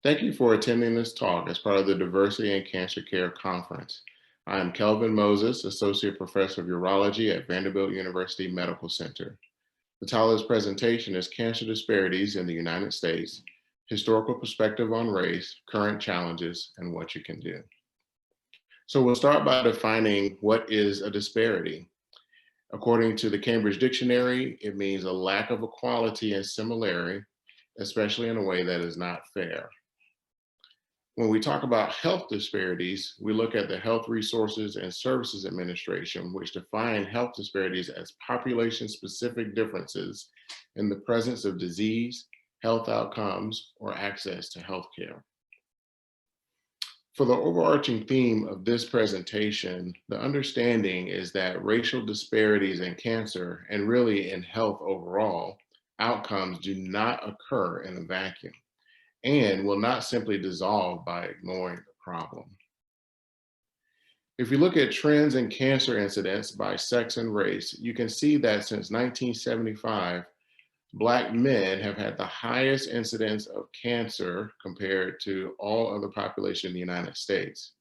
Thank you for attending this talk as part of the Diversity in Cancer Care Conference. I am Kelvin Moses, Associate Professor of Urology at Vanderbilt University Medical Center. The title of this presentation is Cancer Disparities in the United States, Historical Perspective on Race, Current Challenges, and What You Can Do. So we'll start by defining what is a disparity. According to the Cambridge Dictionary, it means a lack of equality and similarity, especially in a way that is not fair. When we talk about health disparities, we look at the Health Resources and Services Administration, which define health disparities as population-specific differences in the presence of disease, health outcomes, or access to healthcare. For the overarching theme of this presentation, the understanding is that racial disparities in cancer, and really in health overall, outcomes do not occur in a vacuum and will not simply dissolve by ignoring the problem. If you look at trends in cancer incidence by sex and race, you can see that since 1975, Black men have had the highest incidence of cancer compared to all other population in the United States.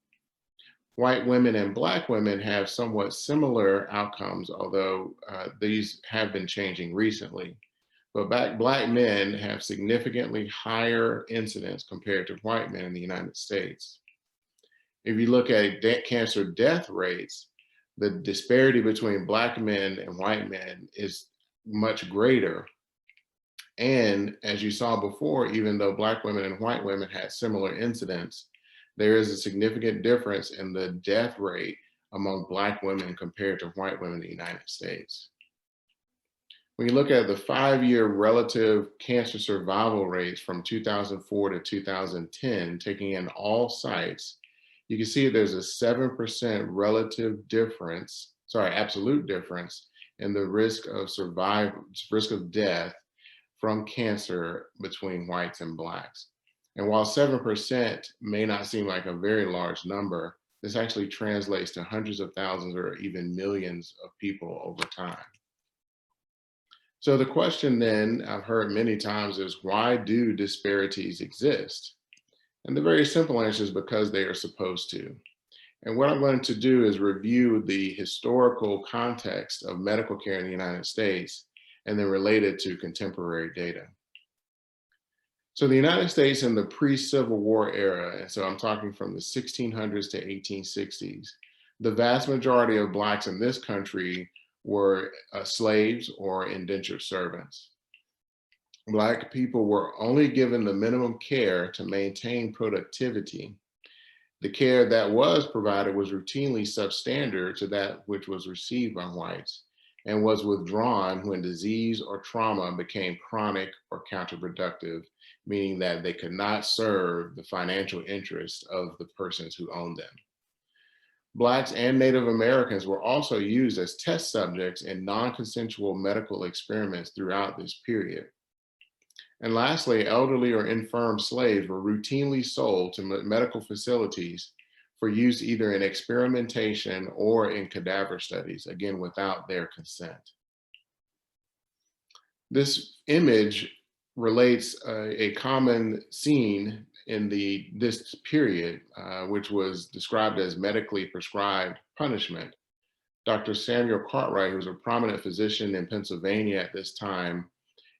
White women and Black women have somewhat similar outcomes, although these have been changing recently. But Black men have significantly higher incidence compared to white men in the United States. If you look at cancer death rates, the disparity between Black men and white men is much greater. And as you saw before, even though Black women and white women had similar incidence, there is a significant difference in the death rate among Black women compared to white women in the United States. When you look at the 5-year relative cancer survival rates from 2004 to 2010, taking in all sites, you can see there's a 7% relative difference, absolute difference in the risk of death from cancer between whites and Blacks. And while 7% may not seem like a very large number, this actually translates to hundreds of thousands or even millions of people over time. So the question then I've heard many times is, why do disparities exist? And the very simple answer is because they are supposed to. And what I'm going to do is review the historical context of medical care in the United States and then relate it to contemporary data. So the United States in the pre-Civil War era, and so I'm talking from the 1600s to 1860s, the vast majority of Blacks in this country were slaves or indentured servants. Black people were only given the minimum care to maintain productivity. The care that was provided was routinely substandard to that which was received by whites and was withdrawn when disease or trauma became chronic or counterproductive, meaning that they could not serve the financial interests of the persons who owned them. Blacks and Native Americans were also used as test subjects in non-consensual medical experiments throughout this period. And lastly, elderly or infirm slaves were routinely sold to medical facilities for use either in experimentation or in cadaver studies, again, without their consent. This image relates a common scene in this period, which was described as medically prescribed punishment. Dr. Samuel Cartwright, who was a prominent physician in Pennsylvania at this time,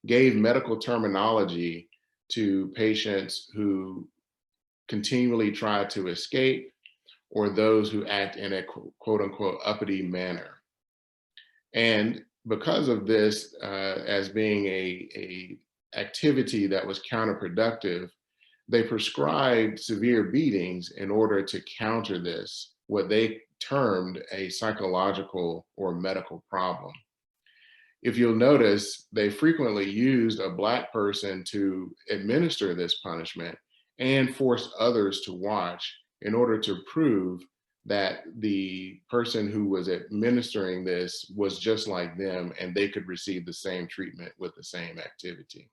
gave medical terminology to patients who continually tried to escape or those who act in a quote unquote uppity manner. And because of this, as being a activity that was counterproductive, they prescribed severe beatings in order to counter this, what they termed a psychological or medical problem. If you'll notice, they frequently used a Black person to administer this punishment and forced others to watch in order to prove that the person who was administering this was just like them and they could receive the same treatment with the same activity.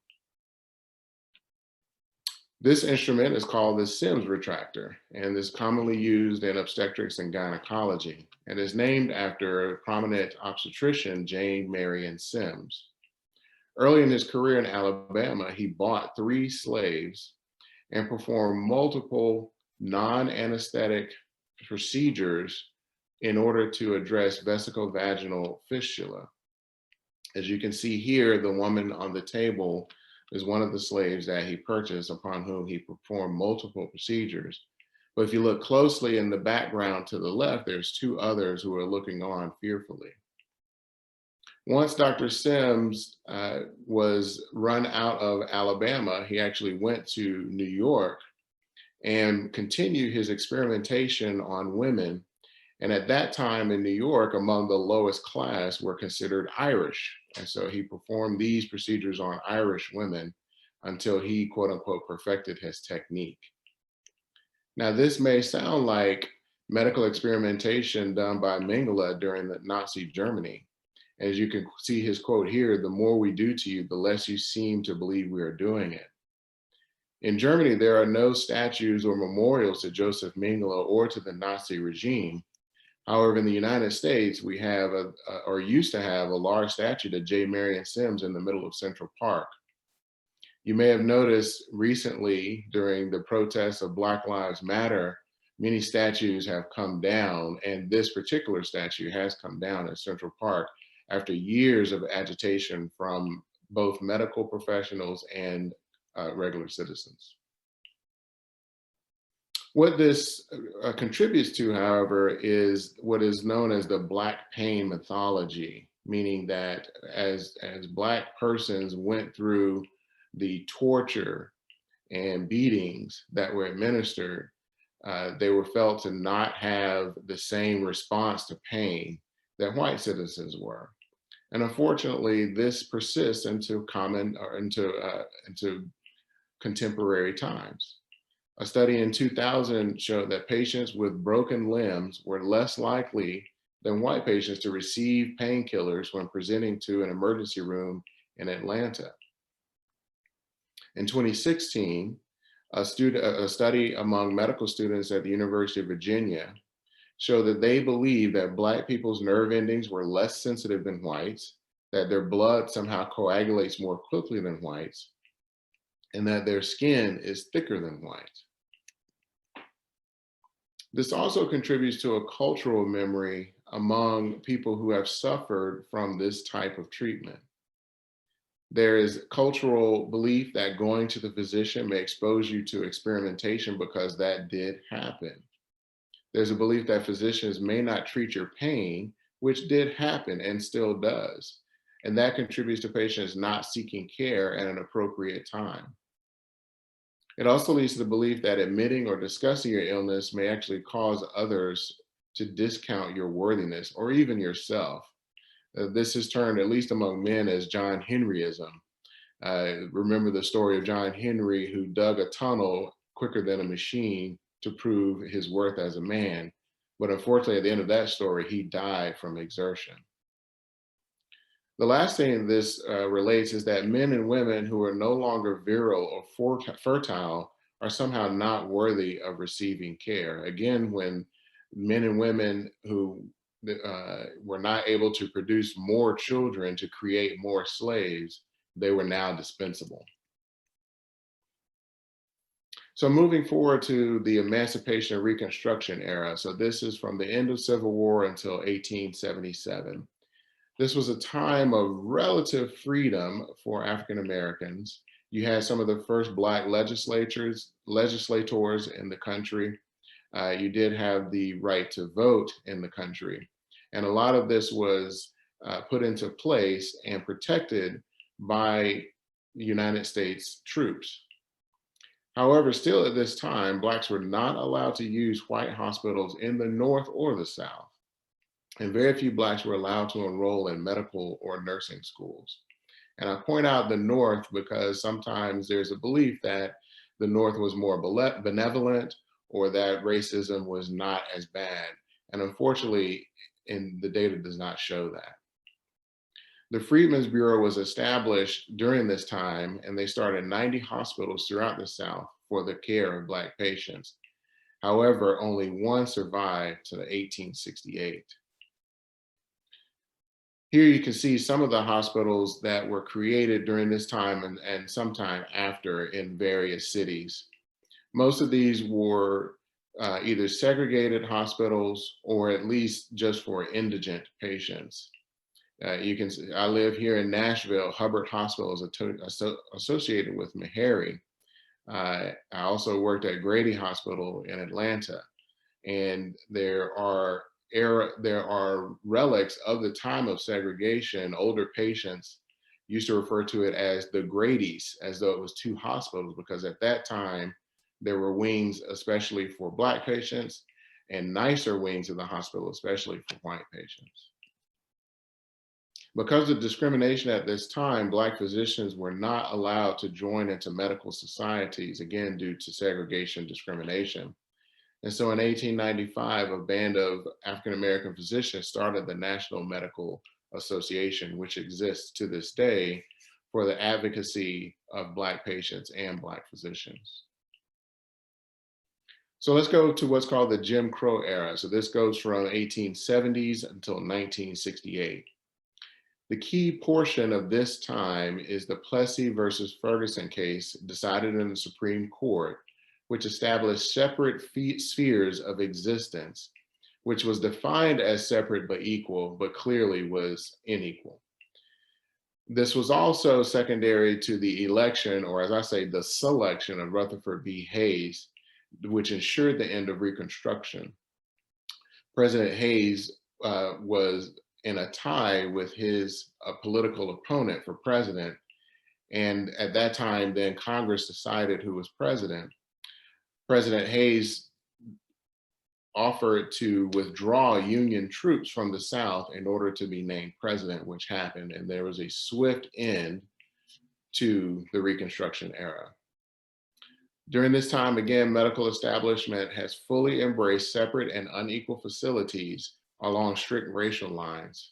This instrument is called the Sims retractor and is commonly used in obstetrics and gynecology and is named after a prominent obstetrician, Marion Sims. Early in his career in Alabama, he bought 3 slaves and perform multiple non-anesthetic procedures in order to address vesicovaginal fistula. As you can see here, the woman on the table is one of the slaves that he purchased, upon whom he performed multiple procedures. But if you look closely in the background to the left, there's two others who are looking on fearfully. Once Dr. Sims was run out of Alabama, he actually went to New York and continued his experimentation on women. And at that time in New York, among the lowest class were considered Irish. And so he performed these procedures on Irish women until he, quote unquote, perfected his technique. Now, this may sound like medical experimentation done by Mengele during the Nazi Germany. As you can see his quote here, the more we do to you, the less you seem to believe we are doing it. In Germany, there are no statues or memorials to Joseph Mengele or to the Nazi regime. However, in the United States, we have, or used to have, a large statue to J. Marion Sims in the middle of Central Park. You may have noticed recently during the protests of Black Lives Matter, many statues have come down, and this particular statue has come down in Central Park after years of agitation from both medical professionals and regular citizens. What this contributes to, however, is what is known as the Black pain mythology, meaning that as Black persons went through the torture and beatings that were administered, they were felt to not have the same response to pain that white citizens were. And unfortunately, this persists into contemporary times. A study in 2000 showed that patients with broken limbs were less likely than white patients to receive painkillers when presenting to an emergency room in Atlanta. In 2016, a study among medical students at the University of Virginia showed that they believe that Black people's nerve endings were less sensitive than whites, that their blood somehow coagulates more quickly than whites, and that their skin is thicker than whites. This also contributes to a cultural memory among people who have suffered from this type of treatment. There is cultural belief that going to the physician may expose you to experimentation because that did happen. There's a belief that physicians may not treat your pain, which did happen and still does. And that contributes to patients not seeking care at an appropriate time. It also leads to the belief that admitting or discussing your illness may actually cause others to discount your worthiness or even yourself. This is termed, at least among men, as John Henryism. Remember the story of John Henry, who dug a tunnel quicker than a machine to prove his worth as a man. But unfortunately, at the end of that story, he died from exertion. The last thing this relates is that men and women who are no longer virile or fertile are somehow not worthy of receiving care. Again, when men and women who were not able to produce more children to create more slaves, they were now dispensable. So moving forward to the Emancipation and Reconstruction era. So this is from the end of Civil War until 1877. This was a time of relative freedom for African Americans. You had some of the first Black legislators in the country. You did have the right to vote in the country. And a lot of this was put into place and protected by United States troops. However, still at this time, Blacks were not allowed to use white hospitals in the North or the South. And very few Blacks were allowed to enroll in medical or nursing schools. And I point out the North because sometimes there's a belief that the North was more benevolent or that racism was not as bad. And unfortunately, the data does not show that. The Freedmen's Bureau was established during this time, and they started 90 hospitals throughout the South for the care of Black patients. However, only one survived to 1868. Here you can see some of the hospitals that were created during this time and sometime after in various cities. Most of these were either segregated hospitals or at least just for indigent patients. You can see, I live here in Nashville. Hubbard Hospital is associated with Meharry. I also worked at Grady Hospital in Atlanta, and there are relics of the time of segregation. Older patients used to refer to it as the Grady's, as though it was two hospitals, because at that time there were wings especially for Black patients and nicer wings of the hospital especially for white patients. Because of discrimination at this time, Black physicians were not allowed to join into medical societies, again, due to segregation discrimination. And so in 1895, a band of African-American physicians started the National Medical Association, which exists to this day for the advocacy of Black patients and Black physicians. So let's go to what's called the Jim Crow era. So this goes from 1870s until 1968. The key portion of this time is the Plessy versus Ferguson case decided in the Supreme Court, which established separate spheres of existence, which was defined as separate but equal, but clearly was unequal. This was also secondary to the election, or as I say, the selection of Rutherford B. Hayes, which ensured the end of Reconstruction. President Hayes was in a tie with his political opponent for president. And at that time, then Congress decided who was president. President Hayes offered to withdraw Union troops from the South in order to be named president, which happened. And there was a swift end to the Reconstruction era. During this time, again, medical establishment has fully embraced separate and unequal facilities along strict racial lines.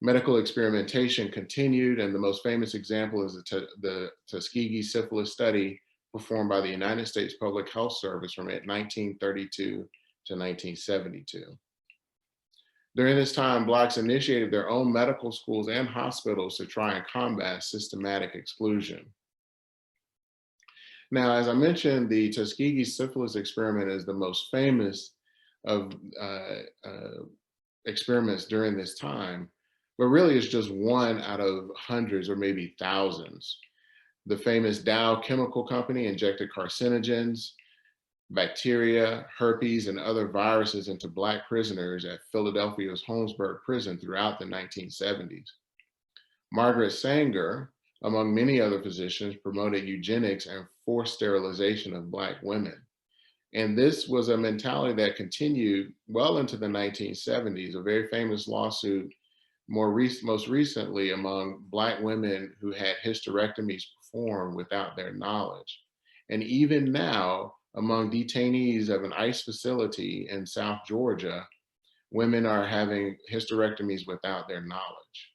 Medical experimentation continued, and the most famous example is the Tuskegee syphilis study performed by the United States Public Health Service from 1932 to 1972. During this time, Blacks initiated their own medical schools and hospitals to try and combat systematic exclusion. Now, as I mentioned, the Tuskegee syphilis experiment is the most famous of experiments during this time, but really it's just one out of hundreds or maybe thousands. The famous Dow Chemical Company injected carcinogens, bacteria, herpes, and other viruses into Black prisoners at Philadelphia's Holmesburg prison throughout the 1970s. Margaret Sanger, among many other physicians, promoted eugenics and forced sterilization of Black women. And this was a mentality that continued well into the 1970s, a very famous lawsuit most recently among Black women who had hysterectomies performed without their knowledge. And even now, among detainees of an ICE facility in South Georgia, women are having hysterectomies without their knowledge.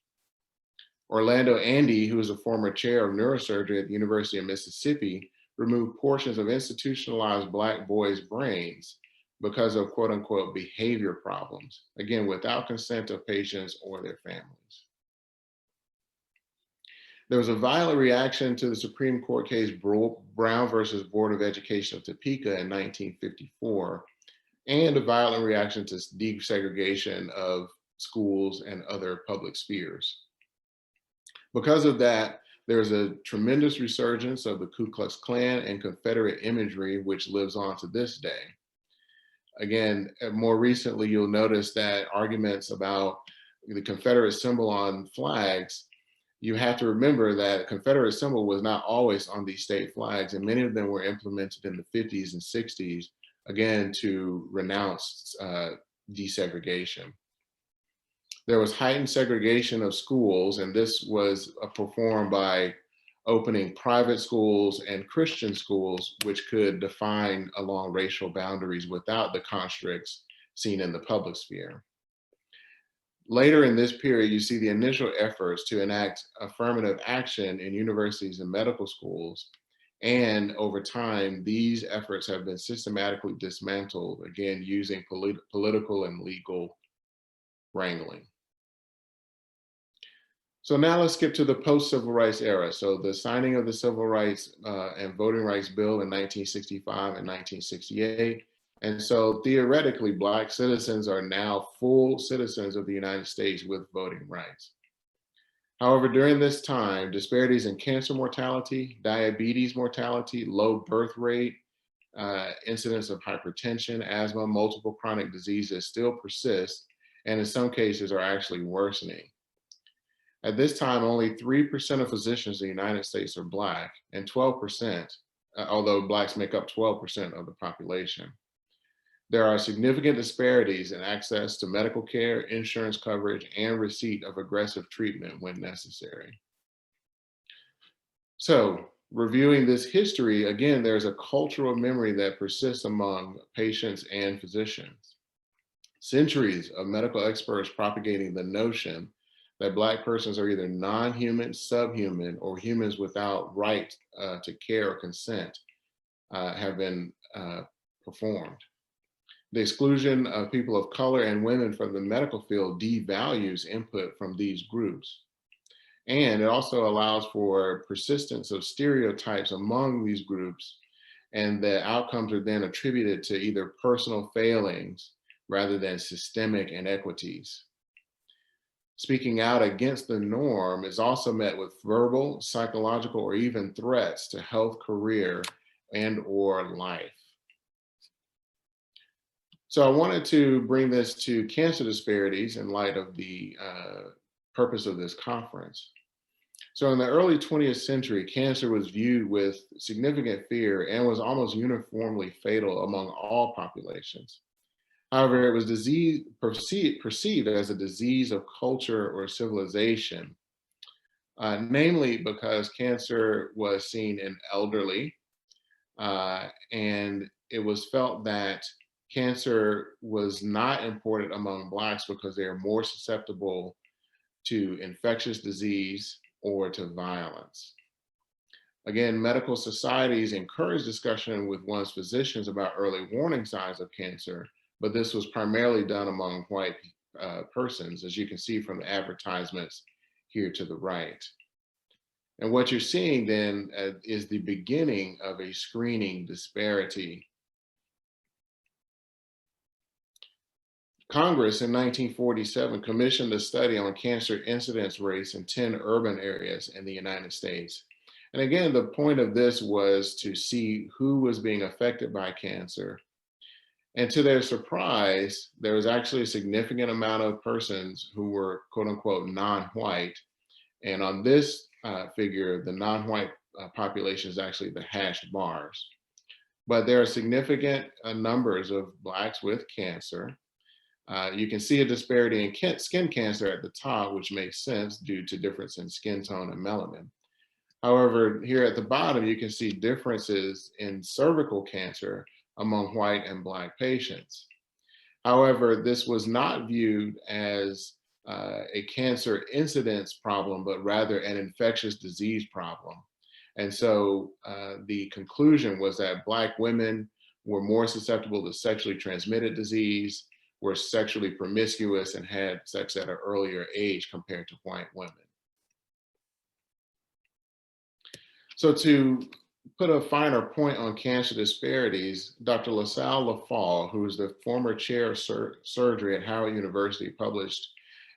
Orlando Andy, who is a former chair of neurosurgery at the University of Mississippi, removed portions of institutionalized Black boys' brains because of quote unquote behavior problems, again, without consent of patients or their families. There was a violent reaction to the Supreme Court case Brown versus Board of Education of Topeka in 1954, and a violent reaction to desegregation of schools and other public spheres. Because of that, there's a tremendous resurgence of the Ku Klux Klan and Confederate imagery, which lives on to this day. Again, more recently, you'll notice that arguments about the Confederate symbol on flags, you have to remember that Confederate symbol was not always on these state flags, and many of them were implemented in the 50s and 60s, again, to renounce desegregation. There was heightened segregation of schools, and this was performed by opening private schools and Christian schools, which could define along racial boundaries without the constricts seen in the public sphere. Later in this period, you see the initial efforts to enact affirmative action in universities and medical schools. And over time, these efforts have been systematically dismantled, again, using political and legal wrangling. So now let's skip to the post-civil rights era. So the signing of the Civil Rights and Voting Rights Bill in 1965 and 1968. And so theoretically, Black citizens are now full citizens of the United States with voting rights. However, during this time, disparities in cancer mortality, diabetes mortality, low birth rate, incidence of hypertension, asthma, multiple chronic diseases still persist, and in some cases are actually worsening. At this time, only 3% of physicians in the United States are Black, and 12%, although Blacks make up 12% of the population. There are significant disparities in access to medical care, insurance coverage, and receipt of aggressive treatment when necessary. So, reviewing this history, again, there's a cultural memory that persists among patients and physicians. Centuries of medical experts propagating the notion that Black persons are either non-human, subhuman, or humans without right to care or consent have been performed. The exclusion of people of color and women from the medical field devalues input from these groups. And it also allows for persistence of stereotypes among these groups, and the outcomes are then attributed to either personal failings rather than systemic inequities. Speaking out against the norm is also met with verbal, psychological, or even threats to health, career, and/or life. So I wanted to bring this to cancer disparities in light of the purpose of this conference. So in the early 20th century, cancer was viewed with significant fear and was almost uniformly fatal among all populations. However, it was perceived as a disease of culture or civilization, namely because cancer was seen in elderly, and it was felt that cancer was not important among Blacks because they are more susceptible to infectious disease or to violence. Again, medical societies encourage discussion with one's physicians about early warning signs of cancer, but this was primarily done among white persons, as you can see from the advertisements here to the right. And what you're seeing then is the beginning of a screening disparity. Congress in 1947 commissioned a study on cancer incidence rates in 10 urban areas in the United States. And again, the point of this was to see who was being affected by cancer. And to their surprise, there was actually a significant amount of persons who were quote unquote non-white. And on this figure, the non-white population is actually the hashed bars. But there are significant numbers of Blacks with cancer. You can see a disparity in skin cancer at the top, which makes sense due to difference in skin tone and melanin. However, here at the bottom, you can see differences in cervical cancer among white and Black patients. However, this was not viewed as a cancer incidence problem, but rather an infectious disease problem. And so the conclusion was that Black women were more susceptible to sexually transmitted disease, were sexually promiscuous, and had sex at an earlier age compared to white women. So to put a finer point on cancer disparities, Dr. LaSalle Lafall, who is the former chair of surgery at Howard University, published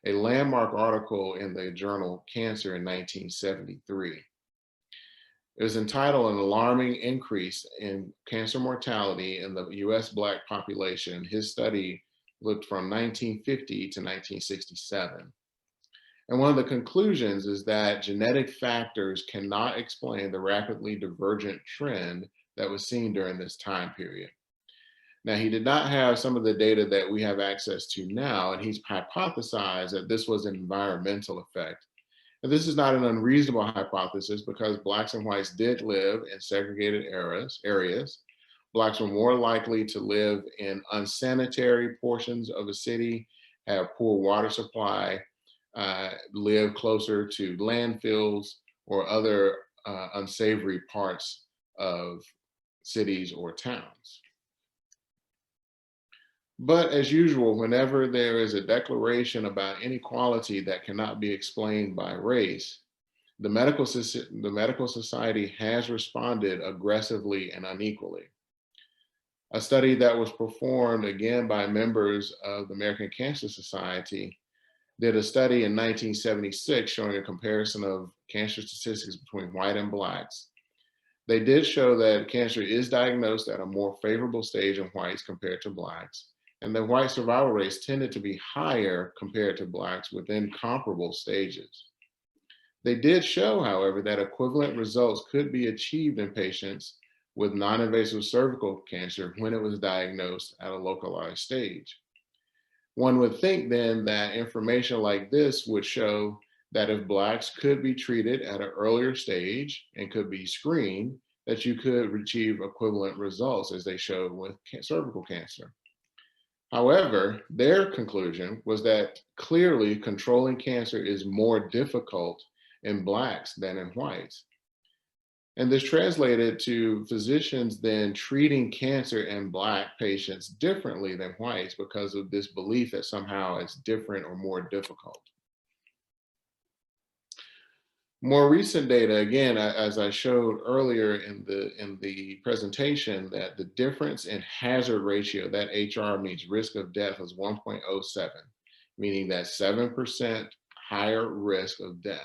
a landmark article in the journal Cancer in 1973. It was entitled An Alarming Increase in Cancer Mortality in the US Black Population. His study looked from 1950 to 1967. And one of the conclusions is that genetic factors cannot explain the rapidly divergent trend that was seen during this time period. Now, he did not have some of the data that we have access to now, and he's hypothesized that this was an environmental effect. And this is not an unreasonable hypothesis because Blacks and whites did live in segregated areas. Blacks were more likely to live in unsanitary portions of a city, have poor water supply, live closer to landfills or other unsavory parts of cities or towns. But as usual, whenever there is a declaration about inequality that cannot be explained by race, the medical society has responded aggressively and unequally. A study that was performed again by members of the American Cancer Society did a study in 1976 showing a comparison of cancer statistics between white and blacks. They did show that cancer is diagnosed at a more favorable stage in whites compared to blacks, and that white survival rates tended to be higher compared to blacks within comparable stages. They did show, however, that equivalent results could be achieved in patients with non-invasive cervical cancer when it was diagnosed at a localized stage. One would think then that information like this would show that if blacks could be treated at an earlier stage and could be screened, that you could achieve equivalent results as they showed with cervical cancer. However, their conclusion was that clearly controlling cancer is more difficult in blacks than in whites. And this translated to physicians then treating cancer in Black patients differently than whites because of this belief that somehow it's different or more difficult. More recent data, again, as I showed earlier in the presentation, that the difference in hazard ratio, that HR means risk of death, is 1.07, meaning that 7% higher risk of death.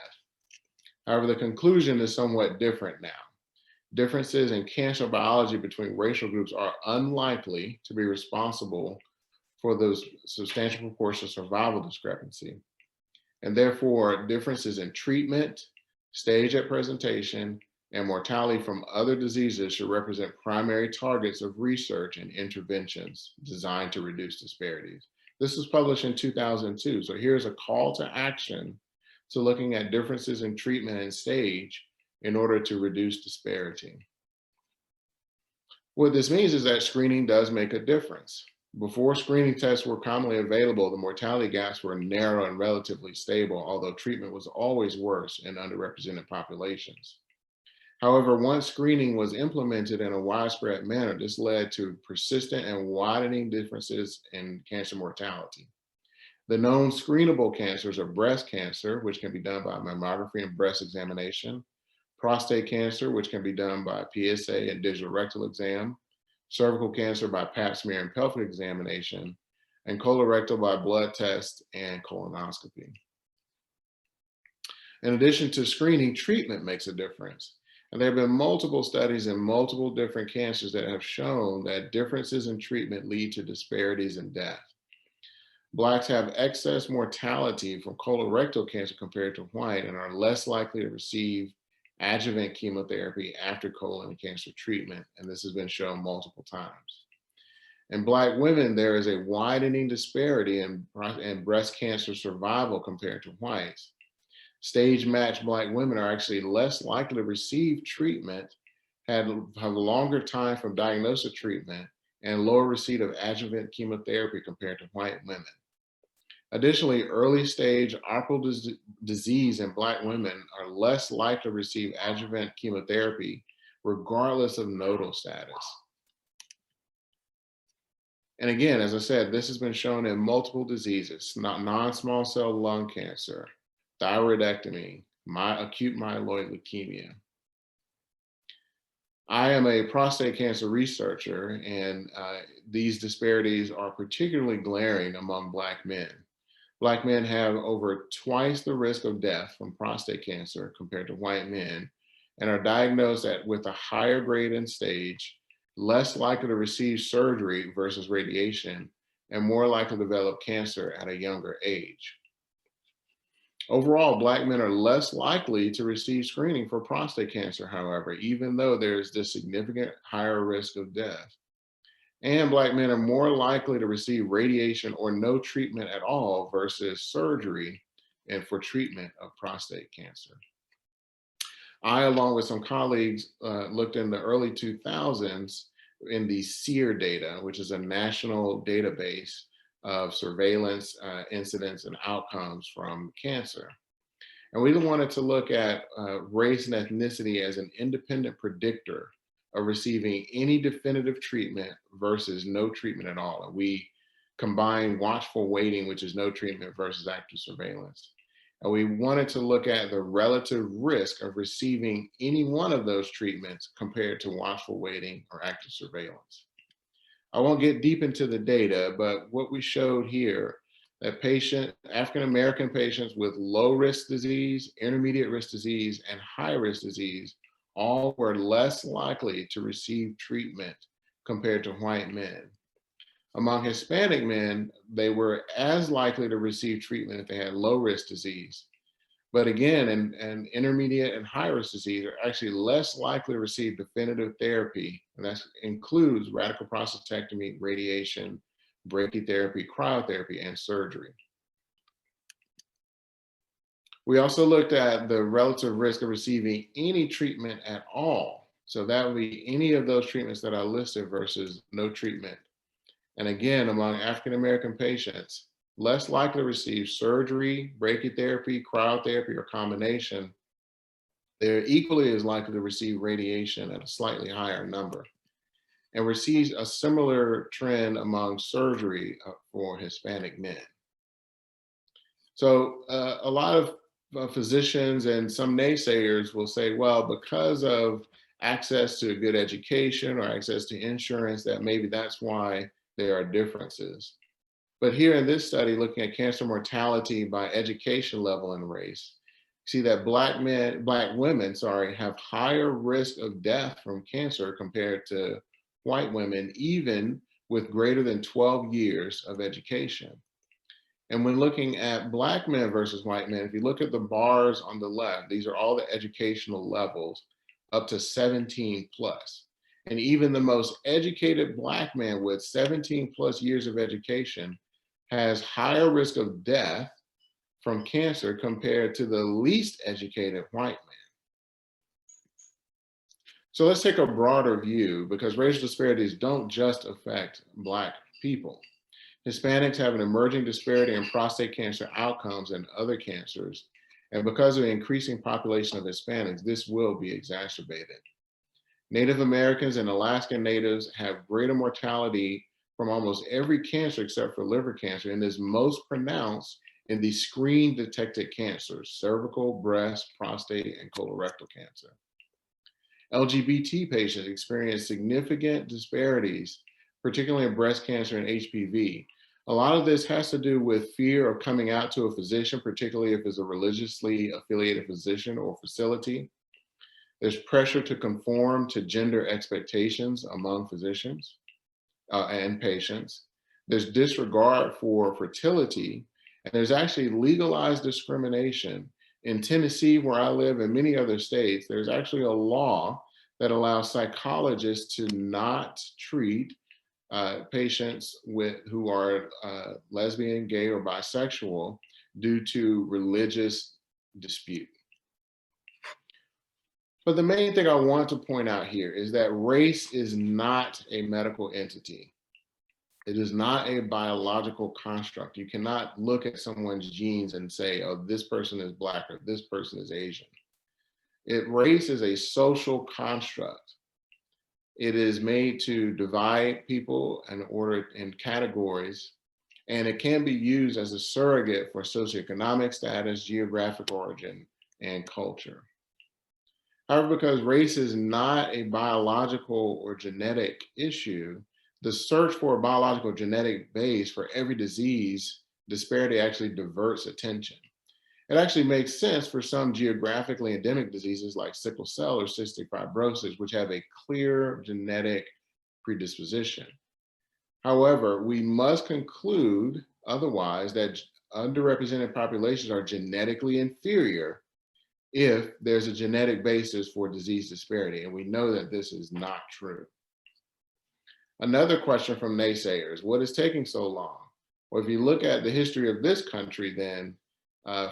However, the conclusion is somewhat different now. Differences in cancer biology between racial groups are unlikely to be responsible for those substantial proportion of survival discrepancy. And therefore, differences in treatment, stage at presentation, and mortality from other diseases should represent primary targets of research and interventions designed to reduce disparities. This was published in 2002. So here's a call to action to looking at differences in treatment and stage in order to reduce disparity. What this means is that screening does make a difference. Before screening tests were commonly available, the mortality gaps were narrow and relatively stable, although treatment was always worse in underrepresented populations. However, once screening was implemented in a widespread manner, this led to persistent and widening differences in cancer mortality. The known screenable cancers are breast cancer, which can be done by mammography and breast examination, prostate cancer, which can be done by PSA and digital rectal exam, cervical cancer by pap smear and pelvic examination, and colorectal by blood test and colonoscopy. In addition to screening, treatment makes a difference. And there have been multiple studies in multiple different cancers that have shown that differences in treatment lead to disparities in death. Blacks have excess mortality from colorectal cancer compared to white and are less likely to receive adjuvant chemotherapy after colon cancer treatment, and this has been shown multiple times. In Black women, there is a widening disparity in breast cancer survival compared to whites. Stage-matched Black women are actually less likely to receive treatment, have a longer time from diagnosis to treatment, and lower receipt of adjuvant chemotherapy compared to white women. Additionally, early stage operable disease in Black women are less likely to receive adjuvant chemotherapy regardless of nodal status. And again, as I said, this has been shown in multiple diseases, non-small cell lung cancer, thyroidectomy, acute myeloid leukemia. I am a prostate cancer researcher, and these disparities are particularly glaring among Black men. Black men have over twice the risk of death from prostate cancer compared to white men, and are diagnosed with a higher grade and stage, less likely to receive surgery versus radiation, and more likely to develop cancer at a younger age. Overall, Black men are less likely to receive screening for prostate cancer, however, even though there's this significant higher risk of death. And Black men are more likely to receive radiation or no treatment at all versus surgery and for treatment of prostate cancer. I, along with some colleagues, looked in the early 2000s in the SEER data, which is a national database of surveillance, incidence, and outcomes from cancer. And we wanted to look at race and ethnicity as an independent predictor of receiving any definitive treatment versus no treatment at all. And we combined watchful waiting, which is no treatment, versus active surveillance. And we wanted to look at the relative risk of receiving any one of those treatments compared to watchful waiting or active surveillance. I won't get deep into the data, but what we showed here, that African American patients with low risk disease, intermediate risk disease, and high risk disease all were less likely to receive treatment compared to white men. Among Hispanic men, they were as likely to receive treatment if they had low risk disease. But again, in intermediate and high risk disease are actually less likely to receive definitive therapy. And that includes radical prostatectomy, radiation, brachytherapy, cryotherapy, and surgery. We also looked at the relative risk of receiving any treatment at all. So that would be any of those treatments that I listed versus no treatment. And again, among African American patients, less likely to receive surgery, brachytherapy, cryotherapy, or combination. They're equally as likely to receive radiation at a slightly higher number. And we see a similar trend among surgery for Hispanic men. So a lot of physicians and some naysayers will say, well, because of access to a good education or access to insurance, that maybe that's why there are differences. But here in this study, looking at cancer mortality by education level and race, see that Black women, have higher risk of death from cancer compared to white women, even with greater than 12 years of education. And when looking at Black men versus white men, if you look at the bars on the left, these are all the educational levels up to 17 plus. And even the most educated Black man with 17 plus years of education has higher risk of death from cancer compared to the least educated white man. So let's take a broader view, because racial disparities don't just affect Black people. Hispanics have an emerging disparity in prostate cancer outcomes and other cancers. And because of the increasing population of Hispanics, this will be exacerbated. Native Americans and Alaskan Natives have greater mortality from almost every cancer except for liver cancer, and is most pronounced in the screen detected cancers: cervical, breast, prostate, and colorectal cancer. LGBT patients experience significant disparities, particularly in breast cancer and HPV. A lot of this has to do with fear of coming out to a physician, particularly if it's a religiously affiliated physician or facility. There's pressure to conform to gender expectations among physicians and patients. There's disregard for fertility, and there's actually legalized discrimination. In Tennessee, where I live, and many other states, there's actually a law that allows psychologists to not treat patients who are lesbian, gay, or bisexual due to religious dispute. But the main thing I want to point out here is that race is not a medical entity. It is not a biological construct. You cannot look at someone's genes and say, oh, this person is Black or this person is Asian. Race is a social construct. It is made to divide people in categories, and it can be used as a surrogate for socioeconomic status, geographic origin, and culture. However, because race is not a biological or genetic issue, the search for a biological genetic base for every disease disparity actually diverts attention. It actually makes sense for some geographically endemic diseases like sickle cell or cystic fibrosis, which have a clear genetic predisposition. However, we must conclude otherwise that underrepresented populations are genetically inferior if there's a genetic basis for disease disparity, and we know that this is not true. Another question from naysayers: what is taking so long? Well, if you look at the history of this country, then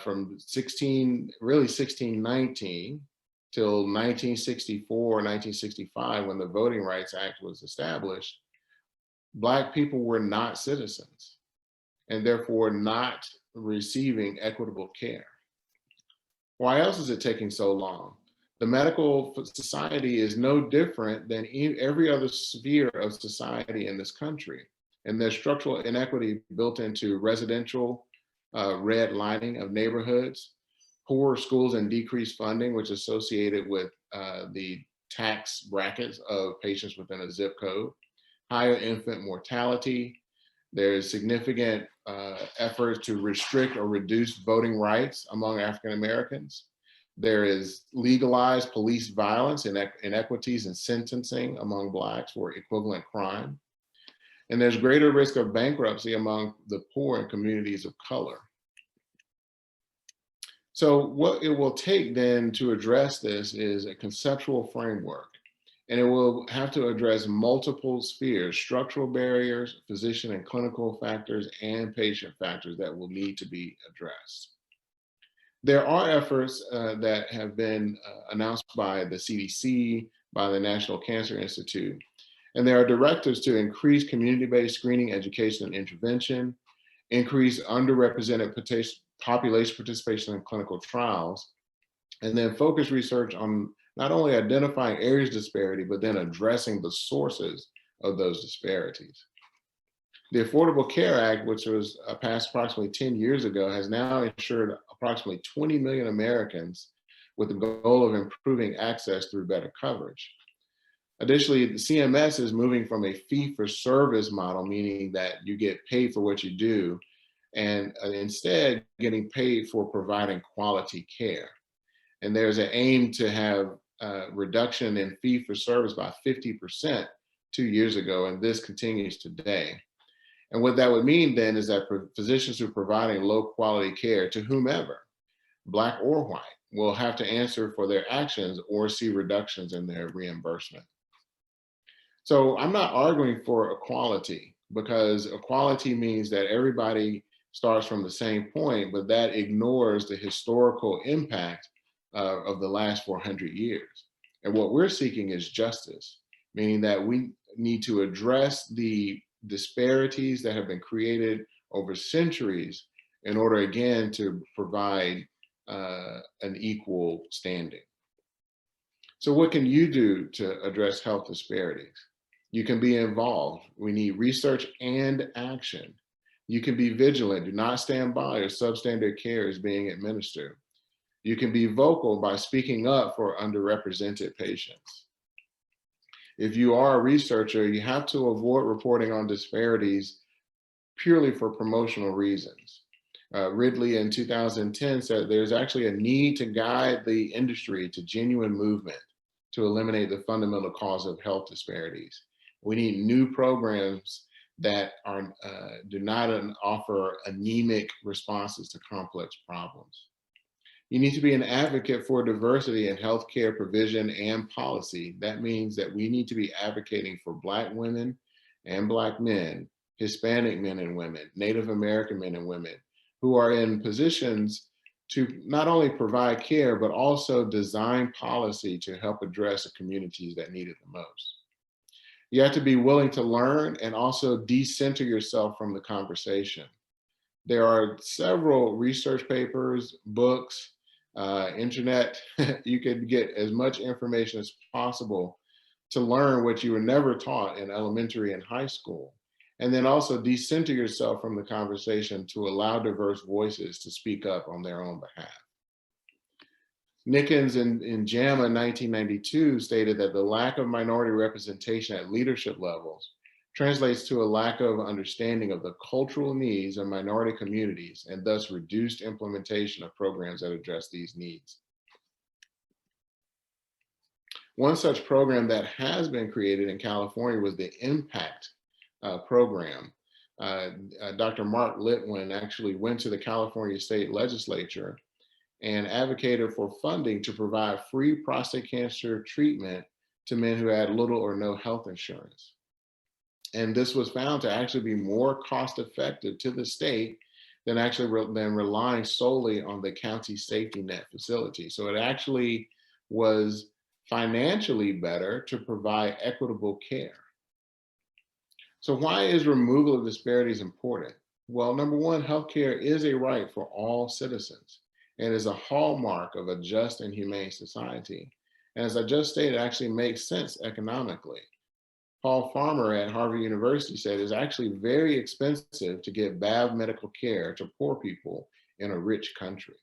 from 1619 till 1964 or 1965, when the Voting Rights Act was established, Black people were not citizens and therefore not receiving equitable care. Why else is it taking so long? The medical society is no different than every other sphere of society in this country. And there's structural inequity built into residential redlining of neighborhoods, poor schools and decreased funding, which is associated with the tax brackets of patients within a zip code, higher infant mortality. There's significant efforts to restrict or reduce voting rights among African Americans. There is legalized police violence and inequities in sentencing among Blacks for equivalent crime. And there's greater risk of bankruptcy among the poor and communities of color. So what it will take then to address this is a conceptual framework, and it will have to address multiple spheres: structural barriers, physician and clinical factors, and patient factors that will need to be addressed. There are efforts that have been announced by the CDC, by the National Cancer Institute, and there are directives to increase community-based screening, education, and intervention, increase underrepresented population participation in clinical trials, and then focus research on not only identifying areas of disparity, but then addressing the sources of those disparities. The Affordable Care Act, which was passed approximately 10 years ago, has now ensured approximately 20 million Americans with the goal of improving access through better coverage. Additionally, the CMS is moving from a fee-for-service model, meaning that you get paid for what you do, and instead getting paid for providing quality care. And there's an aim to have a reduction in fee-for-service by 50% 2 years ago, and this continues today. And what that would mean then is that physicians who are providing low quality care to whomever, Black or white, will have to answer for their actions or see reductions in their reimbursement. So I'm not arguing for equality, because equality means that everybody starts from the same point, but that ignores the historical impact of the last 400 years. And what we're seeking is justice, meaning that we need to address the disparities that have been created over centuries in order, again, to provide an equal standing. So what can you do to address health disparities? You can be involved. We need research and action. You can be vigilant. Do not stand by if substandard care is being administered. You can be vocal by speaking up for underrepresented patients. If you are a researcher, you have to avoid reporting on disparities purely for promotional reasons. Ridley in 2010 said there's actually a need to guide the industry to genuine movement to eliminate the fundamental cause of health disparities. We need new programs that do not offer anemic responses to complex problems. You need to be an advocate for diversity in healthcare provision and policy. That means that we need to be advocating for Black women and Black men, Hispanic men and women, Native American men and women, who are in positions to not only provide care, but also design policy to help address the communities that need it the most. You have to be willing to learn and also decenter yourself from the conversation. There are several research papers, books, internet. You can get as much information as possible to learn what you were never taught in elementary and high school. And then also decenter yourself from the conversation to allow diverse voices to speak up on their own behalf. Nickens in JAMA in 1992 stated that the lack of minority representation at leadership levels translates to a lack of understanding of the cultural needs of minority communities, and thus reduced implementation of programs that address these needs. One such program that has been created in California was the IMPACT program. Dr. Mark Litwin actually went to the California State Legislature and advocated for funding to provide free prostate cancer treatment to men who had little or no health insurance. And this was found to actually be more cost effective to the state than relying solely on the county safety net facility. So it actually was financially better to provide equitable care. So why is removal of disparities important? Well, number one, healthcare is a right for all citizens and is a hallmark of a just and humane society. And as I just stated, it actually makes sense economically. Paul Farmer at Harvard University said it's actually very expensive to get bad medical care to poor people in a rich country.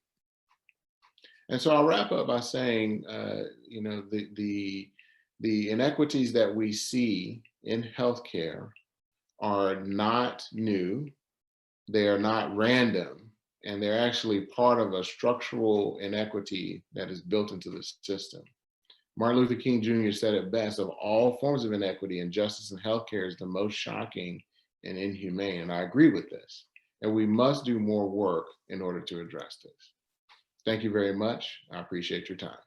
And so I'll wrap up by saying, the inequities that we see in healthcare are not new, they are not random, and they're actually part of a structural inequity that is built into the system. Martin Luther King Jr. said it best: of all forms of inequity, injustice in healthcare is the most shocking and inhumane. And I agree with this. And we must do more work in order to address this. Thank you very much. I appreciate your time.